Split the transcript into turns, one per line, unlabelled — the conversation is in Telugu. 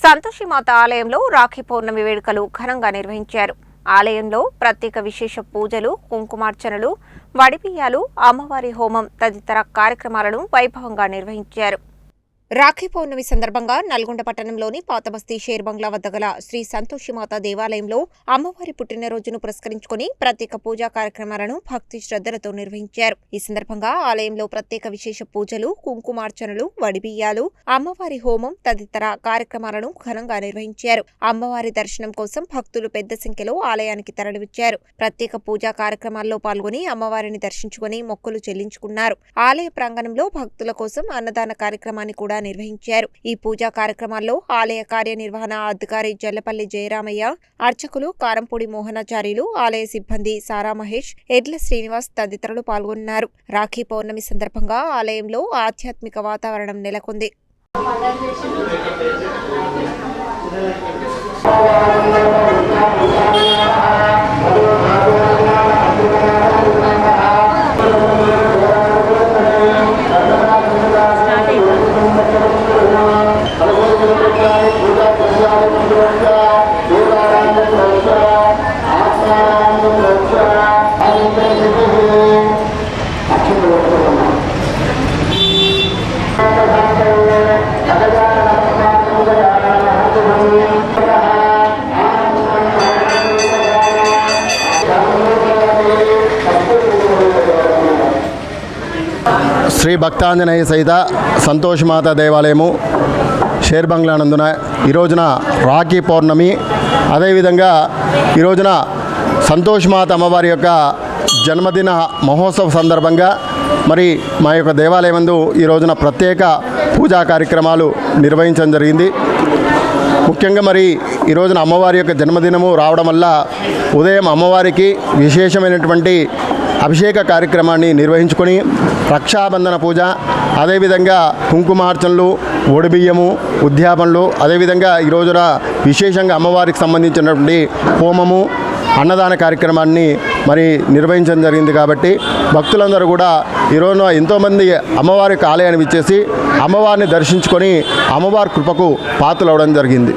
సంతోషిమాత ఆలయంలో రాఖీ పౌర్ణమి వేడుకలు ఘనంగా నిర్వహించారు. ఆలయంలో ప్రత్యేక విశేష పూజలు, కుంకుమార్చనలు, వడిబియ్యాలు, అమ్మవారి హోమం తదితర కార్యక్రమాలను వైభవంగా నిర్వహించారు. రాఖీ పౌర్ణమి సందర్భంగా నల్గొండ పట్టణంలోని పాతబస్తీ షేర్ బంగ్లా వద్ద గల శ్రీ సంతోషిమాత దేవాలయంలో అమ్మవారి పుట్టినరోజును పురస్కరించుకుని ప్రత్యేక పూజా కార్యక్రమాలను భక్తి శ్రద్ధలతో నిర్వహించారు. ఈ సందర్భంగా ఆలయంలో ప్రత్యేక విశేష పూజలు, కుంకుమార్చనలు, వడిబియ్యాలు, అమ్మవారి హోమం తదితర కార్యక్రమాలను ఘనంగా నిర్వహించారు. అమ్మవారి దర్శనం కోసం భక్తులు పెద్ద సంఖ్యలో ఆలయానికి తరలివచ్చారు. ప్రత్యేక పూజా కార్యక్రమాల్లో పాల్గొని అమ్మవారిని దర్శించుకుని మొక్కులు చెల్లించుకున్నారు. ఆలయ ప్రాంగణంలో భక్తుల కోసం అన్నదాన కార్యక్రమాన్ని కూడా నిర్వహించారు. ఈ పూజా కార్యక్రమాల్లో ఆలయ కార్యనిర్వహణ అధికారి జల్లపల్లి జయరామయ్య, అర్చకులు కారంపూడి మోహనాచార్యులు, ఆలయ సిబ్బంది సారా మహేష్, ఎడ్ల శ్రీనివాస్ తదితరులు పాల్గొన్నారు. రాఖీ పౌర్ణమి సందర్భంగా ఆలయంలో ఆధ్యాత్మిక వాతావరణం నెలకొంది.
శ్రీ భక్తాంజనేయ సహిత సంతోషిమాత దేవాలయము షేర్ బంగ్లా నందున ఈ రోజున రాఖీ పౌర్ణమి, అదేవిధంగా ఈ రోజున సంతోషిమాత అమ్మవారి యొక్క జన్మదిన మహోత్సవ సందర్భంగా మరి మా యొక్క దేవాలయం నందు ఈ రోజున ప్రత్యేక పూజా కార్యక్రమాలు నిర్వహించడం జరిగింది. ముఖ్యంగా మరి ఈ రోజున అమ్మవారి యొక్క జన్మదినము రావడం వల్ల ఉదయం అమ్మవారికి విశేషమైనటువంటి అభిషేక కార్యక్రమాన్ని నిర్వహించుకొని రక్షాబంధన పూజ, అదేవిధంగా కుంకుమార్చనలు, ఒడిబియ్యము, ఉద్యాపనలు, అదేవిధంగా ఈ రోజున విశేషంగా అమ్మవారికి సంబంధించినటువంటి హోమము, అన్నదాన కార్యక్రమాన్ని మరి నిర్వహించడం జరిగింది. కాబట్టి భక్తులందరూ కూడా ఈ రోజున ఎంతోమంది అమ్మవారి ఆలయాన్ని విచ్చేసి అమ్మవారిని దర్శించుకొని అమ్మవారి కృపకు పాత్రలవడం జరిగింది.